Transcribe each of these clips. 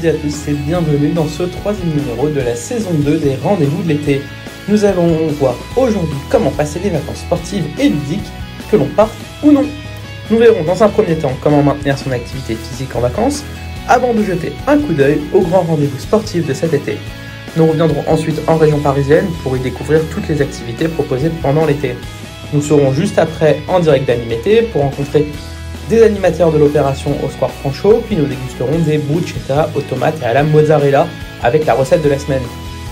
toutes et à tous et bienvenue dans ce troisième numéro de la saison 2 des Rendez-vous de l'été. Nous allons voir aujourd'hui comment passer des vacances sportives et ludiques, que l'on parte ou non. Nous verrons dans un premier temps comment maintenir son activité physique en vacances, avant de jeter un coup d'œil aux grands rendez-vous sportifs de cet été. Nous reviendrons ensuite en région parisienne pour y découvrir toutes les activités proposées pendant l'été. Nous serons juste après en direct d'Animété pour rencontrer des animateurs de l'opération au Square Franchot, puis nous dégusterons des bruschetta aux tomates et à la mozzarella avec la recette de la semaine.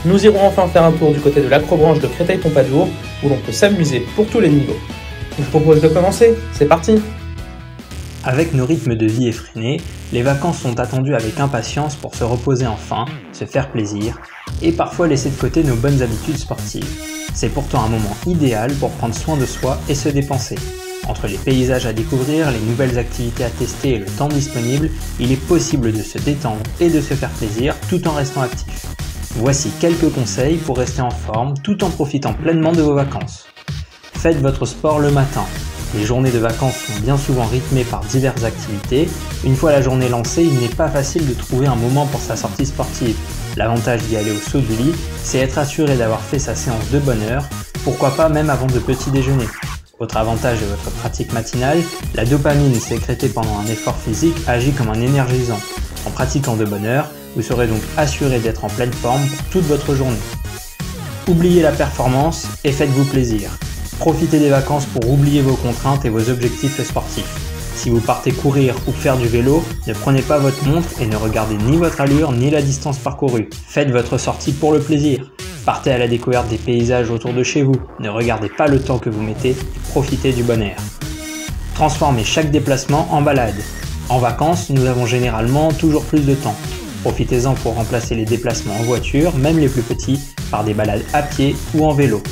Nous irons enfin faire un tour du côté de l'acrobranche de Créteil-Pompadour où l'on peut s'amuser pour tous les niveaux. Je vous propose de commencer, c'est parti! Avec nos rythmes de vie effrénés, les vacances sont attendues avec impatience pour se reposer enfin, se faire plaisir et parfois laisser de côté nos bonnes habitudes sportives. C'est pourtant un moment idéal pour prendre soin de soi et se dépenser. Entre les paysages à découvrir, les nouvelles activités à tester et le temps disponible, il est possible de se détendre et de se faire plaisir tout en restant actif. Voici quelques conseils pour rester en forme tout en profitant pleinement de vos vacances. Faites votre sport le matin. Les journées de vacances sont bien souvent rythmées par diverses activités. Une fois la journée lancée, il n'est pas facile de trouver un moment pour sa sortie sportive. L'avantage d'y aller au saut du lit, c'est être assuré d'avoir fait sa séance de bonne heure, pourquoi pas même avant le petit déjeuner. Autre avantage de votre pratique matinale, la dopamine sécrétée pendant un effort physique agit comme un énergisant. En pratiquant de bonne heure, vous serez donc assuré d'être en pleine forme pour toute votre journée. Oubliez la performance et faites-vous plaisir. Profitez des vacances pour oublier vos contraintes et vos objectifs sportifs. Si vous partez courir ou faire du vélo, ne prenez pas votre montre et ne regardez ni votre allure ni la distance parcourue. Faites votre sortie pour le plaisir. Partez à la découverte des paysages autour de chez vous. Ne regardez pas le temps que vous mettez et profitez du bon air. Transformez chaque déplacement en balade. En vacances, nous avons généralement toujours plus de temps. Profitez-en pour remplacer les déplacements en voiture, même les plus petits, par des balades à pied ou en vélo.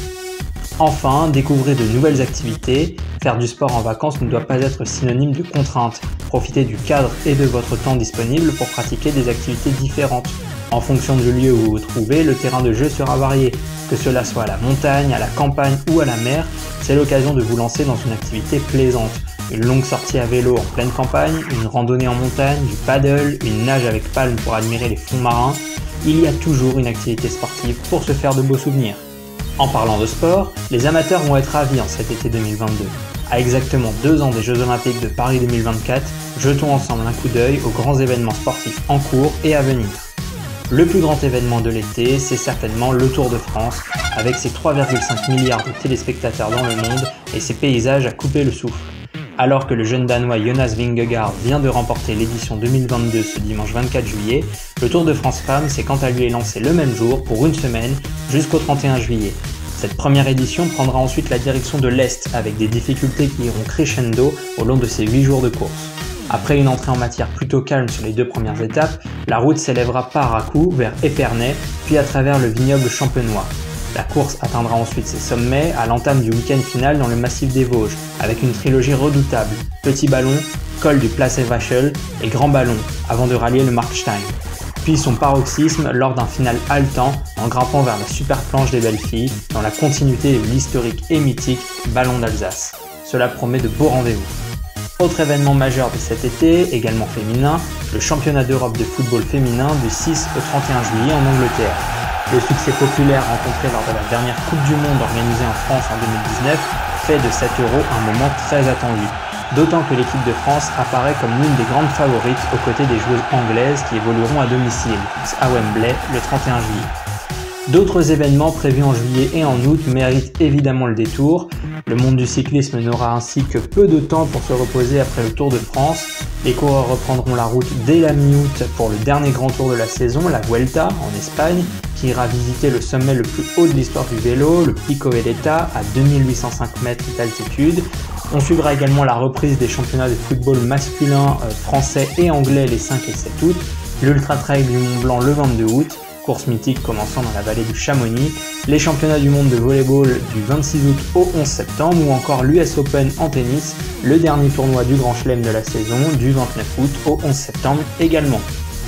Enfin, découvrez de nouvelles activités. Faire du sport en vacances ne doit pas être synonyme de contrainte. Profitez du cadre et de votre temps disponible pour pratiquer des activités différentes. En fonction du lieu où vous vous trouvez, le terrain de jeu sera varié. Que cela soit à la montagne, à la campagne ou à la mer, c'est l'occasion de vous lancer dans une activité plaisante. Une longue sortie à vélo en pleine campagne, une randonnée en montagne, du paddle, une nage avec palme pour admirer les fonds marins. Il y a toujours une activité sportive pour se faire de beaux souvenirs. En parlant de sport, les amateurs vont être ravis en cet été 2022. À exactement 2 ans des Jeux Olympiques de Paris 2024, jetons ensemble un coup d'œil aux grands événements sportifs en cours et à venir. Le plus grand événement de l'été, c'est certainement le Tour de France, avec ses 3,5 milliards de téléspectateurs dans le monde et ses paysages à couper le souffle. Alors que le jeune Danois Jonas Vingegaard vient de remporter l'édition 2022 ce dimanche 24 juillet, le Tour de France Femmes s'est quant à lui lancé le même jour pour une semaine jusqu'au 31 juillet. Cette première édition prendra ensuite la direction de l'Est avec des difficultés qui iront crescendo au long de ces 8 jours de course. Après une entrée en matière plutôt calme sur les 2 premières étapes, la route s'élèvera par à coup vers Épernay, puis à travers le vignoble champenois. La course atteindra ensuite ses sommets à l'entame du week-end final dans le massif des Vosges, avec une trilogie redoutable, Petit Ballon, col du Place-Vachel et Grand Ballon, avant de rallier le Markstein. Puis son paroxysme lors d'un final haletant en grimpant vers la super planche des belles filles, dans la continuité de l'historique et mythique Ballon d'Alsace. Cela promet de beaux rendez-vous. Autre événement majeur de cet été, également féminin, le championnat d'Europe de football féminin du 6 au 31 juillet en Angleterre. Le succès populaire rencontré lors de la dernière Coupe du Monde organisée en France en 2019 fait de cet Euro un moment très attendu. D'autant que l'équipe de France apparaît comme l'une des grandes favorites aux côtés des joueuses anglaises qui évolueront à domicile, à Wembley, le 31 juillet. D'autres événements prévus en juillet et en août méritent évidemment le détour. Le monde du cyclisme n'aura ainsi que peu de temps pour se reposer après le Tour de France. Les coureurs reprendront la route dès la mi-août pour le dernier grand tour de la saison, la Vuelta en Espagne, qui ira visiter le sommet le plus haut de l'histoire du vélo, le Pico Veleta, à 2805 mètres d'altitude. On suivra également la reprise des championnats de football masculin français et anglais les 5 et 7 août, l'Ultra Trail du Mont Blanc le 22 août, course mythique commençant dans la vallée du Chamonix, les championnats du monde de volleyball du 26 août au 11 septembre ou encore l'US Open en tennis, le dernier tournoi du Grand Chelem de la saison du 29 août au 11 septembre également.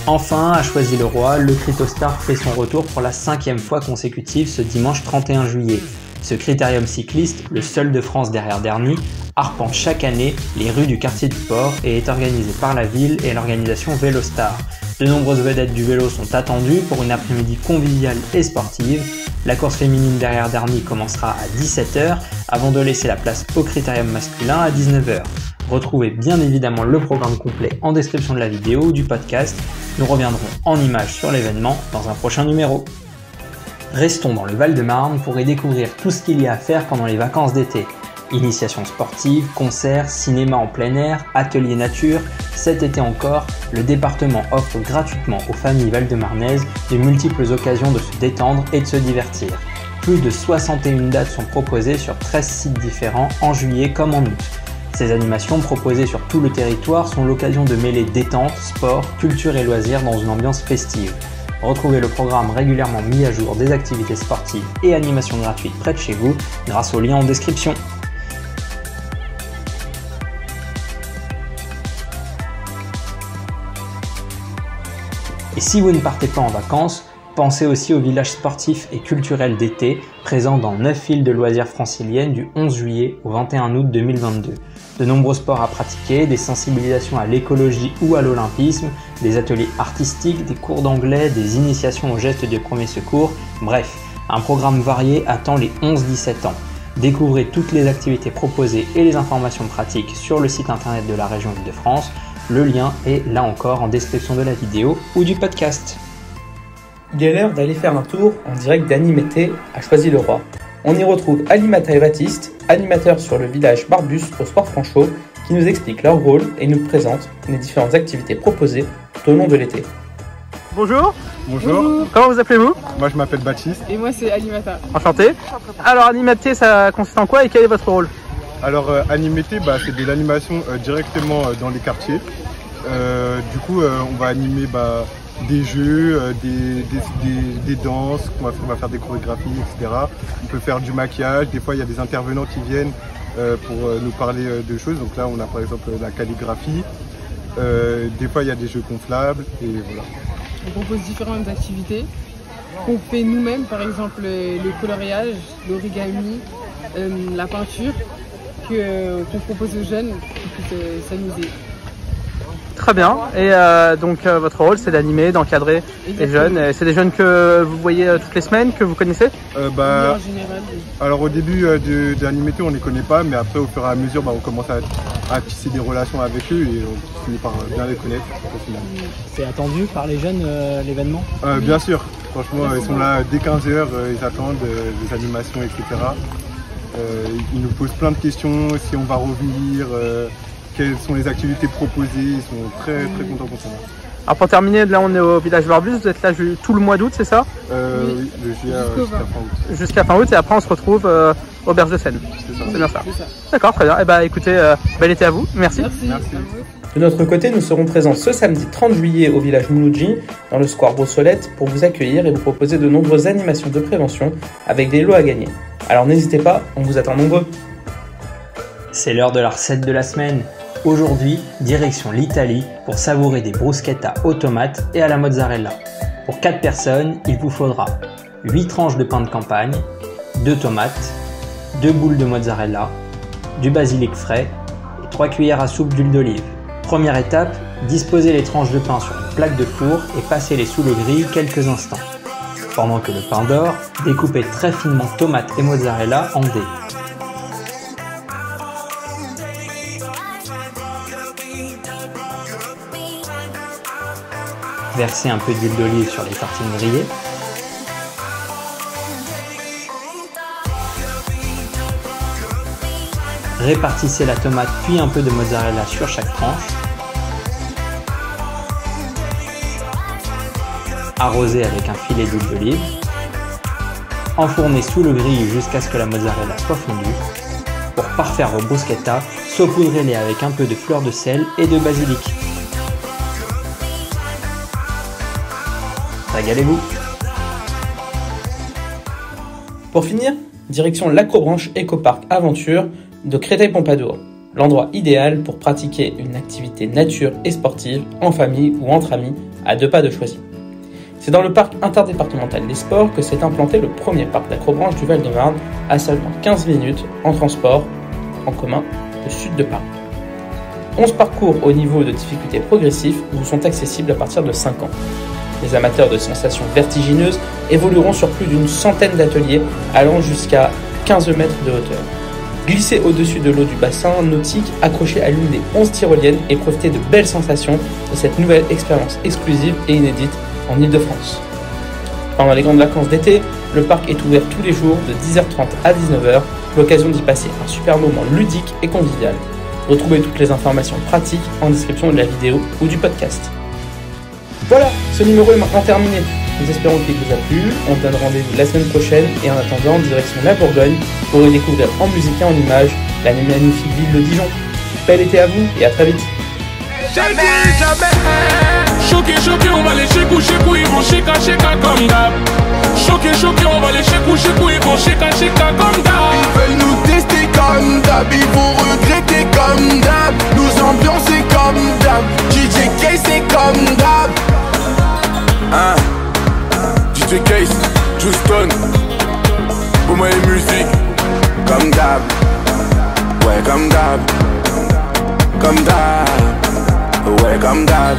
Enfin, à Choisy-le-Roi, le Critostar fait son retour pour la 5e fois consécutive ce dimanche 31 juillet. Ce critérium cycliste, le seul de France derrière Dernies, arpente chaque année les rues du quartier du Port et est organisé par la ville et l'organisation Vélostar. De nombreuses vedettes du vélo sont attendues pour une après-midi conviviale et sportive. La course féminine derrière Dernies commencera à 17 h avant de laisser la place au critérium masculin à 19 h. Retrouvez bien évidemment le programme complet en description de la vidéo ou du podcast. Nous reviendrons en images sur l'événement dans un prochain numéro. Restons dans le Val-de-Marne pour y découvrir tout ce qu'il y a à faire pendant les vacances d'été. Initiation sportive, concerts, cinéma en plein air, ateliers nature. Cet été encore, le département offre gratuitement aux familles val-de-marnaises de multiples occasions de se détendre et de se divertir. Plus de 61 dates sont proposées sur 13 sites différents en juillet comme en août. Ces animations proposées sur tout le territoire sont l'occasion de mêler détente, sport, culture et loisirs dans une ambiance festive. Retrouvez le programme régulièrement mis à jour des activités sportives et animations gratuites près de chez vous grâce au lien en description. Et si vous ne partez pas en vacances, pensez aussi au village sportif et culturel d'été, présent dans 9 villes de loisirs franciliennes du 11 juillet au 21 août 2022. De nombreux sports à pratiquer, des sensibilisations à l'écologie ou à l'olympisme, des ateliers artistiques, des cours d'anglais, des initiations aux gestes de premier secours, bref, un programme varié attend les 11-17 ans. Découvrez toutes les activités proposées et les informations pratiques sur le site internet de la région Île-de-France. Le lien est là encore en description de la vidéo ou du podcast. Il est l'heure d'aller faire un tour en direct d'Animété à Choisy-le-Roi. On y retrouve Alimata et Baptiste, animateurs sur le village Barbus au Soir-Franchot, qui nous expliquent leur rôle et nous présentent les différentes activités proposées tout au long de l'été. Bonjour. Bonjour. Comment vous appelez-vous? Moi je m'appelle Baptiste. Et moi c'est Alimata. Enchanté. Alors Animaté, ça consiste en quoi et quel est votre rôle? Alors Animété, c'est de l'animation directement dans les quartiers. Du coup on va animer des jeux, des danses, on va faire des chorégraphies, etc. On peut faire du maquillage, des fois il y a des intervenants qui viennent pour nous parler de choses. Donc là on a par exemple la calligraphie, des fois il y a des jeux gonflables et voilà. On propose différentes activités qu'on fait nous-mêmes, par exemple le coloriage, l'origami, la peinture, qu'on propose aux jeunes qui puissent s'amuser. Très bien. Et donc votre rôle c'est d'animer, d'encadrer les jeunes. C'est des jeunes que vous voyez toutes les semaines, que vous connaissez? En général, oui. Alors au début d'Animété on ne les connaît pas, mais après au fur et à mesure on commence à tisser des relations avec eux et on finit par bien les connaître au final. C'est attendu par les jeunes l'événement? Bien sûr, franchement ils sont là dès 15 h, ils attendent des animations, etc. Ils nous posent plein de questions, si on va revenir, quelles sont les activités proposées, ils sont très contents pour ça. Alors pour terminer, là on est au village Barbus, vous êtes là tout le mois d'août, c'est ça? Oui, le juillet jusqu'à fin août. Jusqu'à fin août et après on se retrouve au Berge de Seine. C'est bien ça. D'accord, très bien. Et écoutez, bel été à vous, merci. Merci. De notre côté, nous serons présents ce samedi 30 juillet au village Mouloudji, dans le square Brossolette, pour vous accueillir et vous proposer de nombreuses animations de prévention avec des lots à gagner. Alors n'hésitez pas, on vous attend nombreux. C'est l'heure de la recette de la semaine. Aujourd'hui, direction l'Italie pour savourer des bruschettas aux tomates et à la mozzarella. Pour 4 personnes, il vous faudra 8 tranches de pain de campagne, 2 tomates, 2 boules de mozzarella, du basilic frais et 3 cuillères à soupe d'huile d'olive. Première étape, disposez les tranches de pain sur une plaque de four et passez-les sous le grill quelques instants. Pendant que le pain dort, découpez très finement tomates et mozzarella en dés. Versez un peu d'huile d'olive sur les tartines grillées. Répartissez la tomate puis un peu de mozzarella sur chaque tranche. Arrosez avec un filet d'huile d'olive. Enfournez sous le grill jusqu'à ce que la mozzarella soit fondue. Pour parfaire vos bruschettas, saupoudrez-les avec un peu de fleur de sel et de basilic. Régalez-vous! Pour finir, direction l'Acrobranche Ecopark Aventure de Créteil-Pompadour, l'endroit idéal pour pratiquer une activité nature et sportive en famille ou entre amis à 2 pas de Choisy. C'est dans le parc interdépartemental des sports que s'est implanté le premier parc d'acrobranche du Val-de-Marne, à seulement 15 minutes en transport en commun au sud de Paris. 11 parcours au niveau de difficulté progressif vous sont accessibles à partir de 5 ans. Les amateurs de sensations vertigineuses évolueront sur plus d'une centaine d'ateliers allant jusqu'à 15 mètres de hauteur. Glissez au-dessus de l'eau du bassin nautique, accroché à l'une des 11 tyroliennes et profitez de belles sensations de cette nouvelle expérience exclusive et inédite en Ile-de-France. Pendant les grandes vacances d'été, le parc est ouvert tous les jours de 10h30 à 19h, l'occasion d'y passer un super moment ludique et convivial. Retrouvez toutes les informations pratiques en description de la vidéo ou du podcast. Voilà, ce numéro est maintenant terminé. Nous espérons qu'il vous a plu. On se donne rendez-vous la semaine prochaine et en attendant, direction la Bourgogne pour y découvrir en musique et en images la magnifique ville de Dijon. Bel été à vous et à très vite. Choqué, choqué, on va les chécou, ils vont chéka, comme d'hab. Choqué, choqué, on va les chécou, ils vont chéka, comme d'hab. Ils veulent nous tester comme d'hab, ils vont regretter comme d'hab. Nous ambiancer comme d'hab, DJ Case c'est comme d'hab. DJ Case, Houston, pour moi les musiques, comme d'hab. Ouais, comme d'hab, ouais, comme d'hab.